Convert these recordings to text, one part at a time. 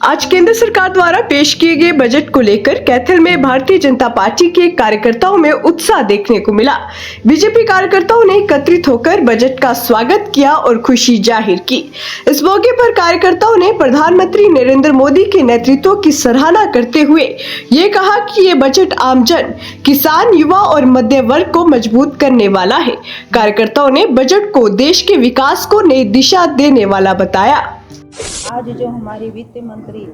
आज केंद्र सरकार द्वारा पेश किए गए बजट को लेकर कैथल में भारतीय जनता पार्टी के कार्यकर्ताओं में उत्साह देखने को मिला। बीजेपी कार्यकर्ताओं ने एकत्रित होकर बजट का स्वागत किया और खुशी जाहिर की। इस मौके पर कार्यकर्ताओं ने प्रधानमंत्री नरेंद्र मोदी के नेतृत्व की सराहना करते हुए ये कहा कि ये बजट आमजन, किसान, युवा और मध्य वर्ग को मजबूत करने वाला है। कार्यकर्ताओं ने बजट को देश के विकास को नई दिशा देने वाला बताया। आज जो हमारी वित्त मंत्री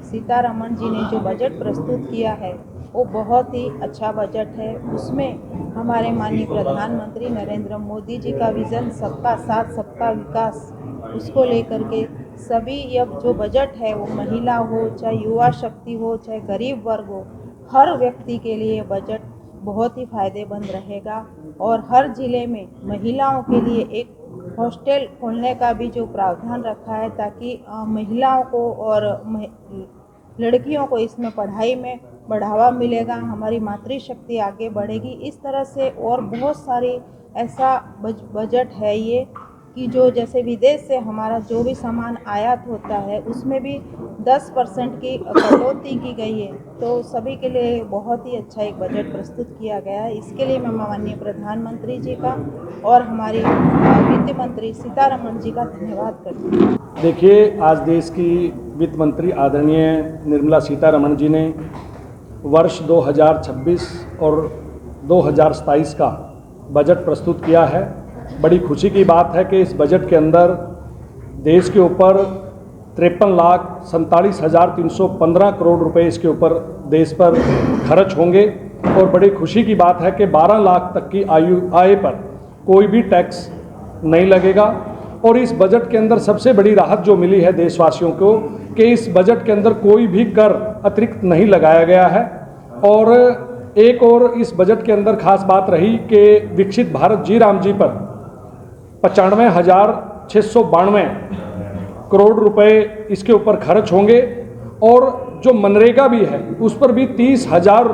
सीतारमण जी ने जो बजट प्रस्तुत किया है वो बहुत ही अच्छा बजट है। उसमें हमारे माननीय प्रधानमंत्री नरेंद्र मोदी जी का विज़न सबका साथ सबका विकास, उसको लेकर के सभी अब जो बजट है वो महिला हो, चाहे युवा शक्ति हो, चाहे गरीब वर्ग हो, हर व्यक्ति के लिए बजट बहुत ही फायदेमंद रहेगा। और हर ज़िले में महिलाओं के लिए एक हॉस्टल खोलने का भी जो प्रावधान रखा है ताकि महिलाओं को और लड़कियों को इसमें पढ़ाई में बढ़ावा मिलेगा, हमारी मातृशक्ति आगे बढ़ेगी। इस तरह से और बहुत सारी ऐसा बजट है ये कि जो जैसे विदेश से हमारा जो भी सामान आयात होता है उसमें भी 10% की कटौती की गई है। तो सभी के लिए बहुत ही अच्छा एक बजट प्रस्तुत किया गया है। इसके लिए मैं माननीय प्रधानमंत्री जी का और हमारी वित्त मंत्री सीतारमण जी का धन्यवाद करती हूँ। देखिए, आज देश की वित्त मंत्री आदरणीय निर्मला सीतारमण जी ने वर्ष 2026 और 2027 का बजट प्रस्तुत किया है। बड़ी खुशी की बात है कि इस बजट के अंदर देश के ऊपर 53,47,315 करोड़ रुपए इसके ऊपर देश पर खर्च होंगे। और बड़ी खुशी की बात है कि 12 लाख तक की आय पर कोई भी टैक्स नहीं लगेगा। और इस बजट के अंदर सबसे बड़ी राहत जो मिली है देशवासियों को कि इस बजट के अंदर कोई भी कर अतिरिक्त नहीं लगाया गया है। और एक और इस बजट के अंदर खास बात रही कि विकसित भारत जी राम जी पर 95,692 करोड़ रुपए इसके ऊपर खर्च होंगे। और जो मनरेगा भी है उस पर भी 30,000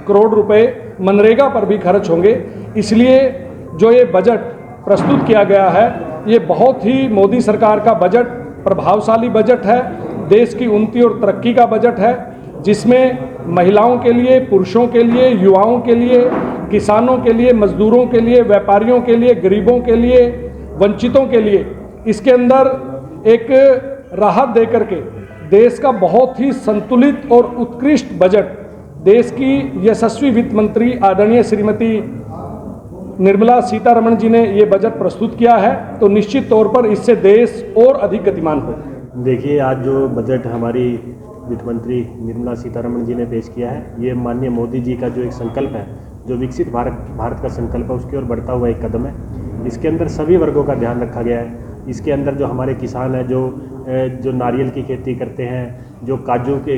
करोड़ रुपए मनरेगा पर भी खर्च होंगे। इसलिए जो ये बजट प्रस्तुत किया गया है ये बहुत ही मोदी सरकार का बजट प्रभावशाली बजट है, देश की उन्नति और तरक्की का बजट है, जिसमें महिलाओं के लिए, पुरुषों के लिए, युवाओं के लिए, किसानों के लिए, मजदूरों के लिए, व्यापारियों के लिए, गरीबों के लिए, वंचितों के लिए इसके अंदर एक राहत देकर के देश का बहुत ही संतुलित और उत्कृष्ट बजट देश की यशस्वी वित्त मंत्री आदरणीय श्रीमती निर्मला सीतारमण जी ने ये बजट प्रस्तुत किया है। तो निश्चित तौर पर इससे देश और अधिक गतिमान हो। देखिए, आज जो बजट हमारी वित्त मंत्री निर्मला सीतारमण जी ने पेश किया है ये माननीय मोदी जी का जो एक संकल्प है, जो विकसित भारत का संकल्प है, उसकी ओर बढ़ता हुआ एक कदम है। इसके अंदर सभी वर्गों का ध्यान रखा गया है। इसके अंदर जो हमारे किसान हैं, जो नारियल की खेती करते हैं, जो काजू के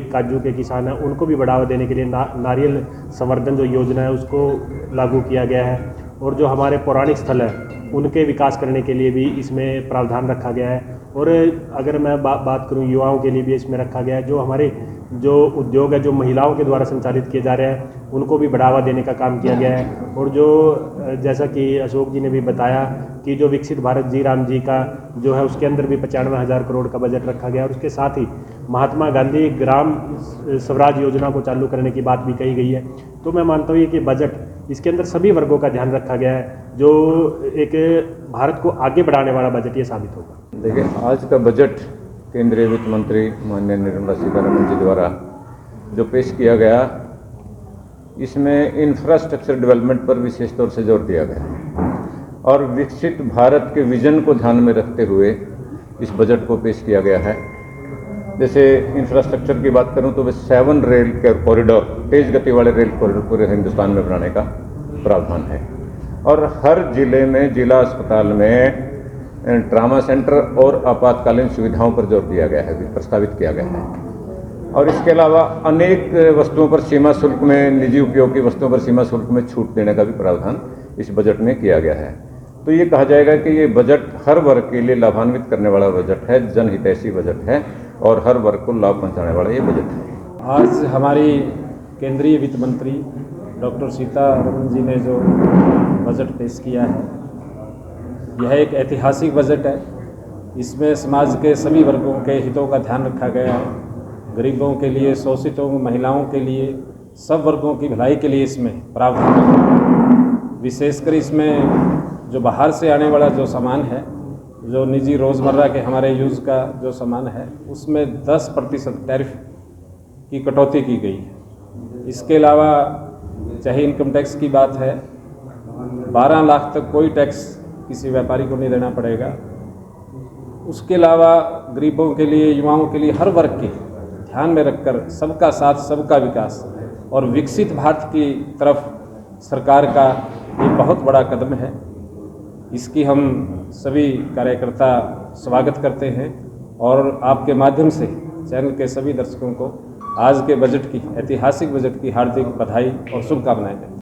किसान हैं, उनको भी बढ़ावा देने के लिए नारियल संवर्धन जो योजना है उसको लागू किया गया है। और जो हमारे पौराणिक स्थल हैं उनके विकास करने के लिए भी इसमें प्रावधान रखा गया है। और अगर मैं बात करूं युवाओं के लिए भी इसमें रखा गया है। जो हमारे जो उद्योग है जो महिलाओं के द्वारा संचालित किए जा रहे हैं उनको भी बढ़ावा देने का काम किया गया है। और जो जैसा कि अशोक जी ने भी बताया कि जो विकसित भारत जी राम जी का जो है उसके अंदर भी 95,000 करोड़ का बजट रखा गया। और उसके साथ ही महात्मा गांधी ग्राम स्वराज योजना को चालू करने की बात भी कही गई है। तो मैं मानता हूँ कि बजट इसके अंदर सभी वर्गों का ध्यान रखा गया है, जो एक भारत को आगे बढ़ाने वाला बजट ये साबित होगा। देखिए, आज का बजट केंद्रीय वित्त मंत्री माननीय निर्मला सीतारमण जी द्वारा जो पेश किया गया, इसमें इंफ्रास्ट्रक्चर डेवलपमेंट पर विशेष तौर से जोर दिया गया और विकसित भारत के विजन को ध्यान में रखते हुए इस बजट को पेश किया गया है। जैसे इंफ्रास्ट्रक्चर की बात करूं तो वे 7 रेल के कॉरिडोर, तेज गति वाले रेल कॉरिडोर पूरे हिंदुस्तान में बनाने का प्रावधान है। और हर जिले में, जिला अस्पताल में ट्रामा सेंटर और आपातकालीन सुविधाओं पर जोर दिया गया है, प्रस्तावित किया गया है। और इसके अलावा अनेक वस्तुओं पर सीमा शुल्क में, निजी उपयोग की वस्तुओं पर सीमा शुल्क में छूट देने का भी प्रावधान इस बजट में किया गया है। तो ये कहा जाएगा कि ये बजट हर वर्ग के लिए लाभान्वित करने वाला बजट है, जनहितैषी बजट है और हर वर्ग को लाभ पहुंचाने वाला ये बजट है। आज हमारी केंद्रीय वित्त मंत्री डॉक्टर सीतारमण जी ने जो बजट पेश किया है यह एक ऐतिहासिक बजट है। इसमें समाज के सभी वर्गों के हितों का ध्यान रखा गया है। गरीबों के लिए, शोषितों, महिलाओं के लिए, सब वर्गों की भलाई के लिए इसमें प्रावधान है। विशेषकर इसमें जो बाहर से आने वाला जो सामान है, जो निजी रोज़मर्रा के हमारे यूज़ का जो सामान है, उसमें 10% टैरिफ की कटौती की गई है। इसके अलावा चाहे इनकम टैक्स की बात है, 12 लाख तक कोई टैक्स किसी व्यापारी को नहीं देना पड़ेगा। उसके अलावा गरीबों के लिए, युवाओं के लिए, हर वर्ग के ध्यान में रखकर सबका साथ, सबका विकास और विकसित भारत की तरफ सरकार का ये बहुत बड़ा कदम है। इसकी हम सभी कार्यकर्ता स्वागत करते हैं और आपके माध्यम से चैनल के सभी दर्शकों को आज के बजट की, ऐतिहासिक बजट की हार्दिक बधाई और शुभकामनाएं दें।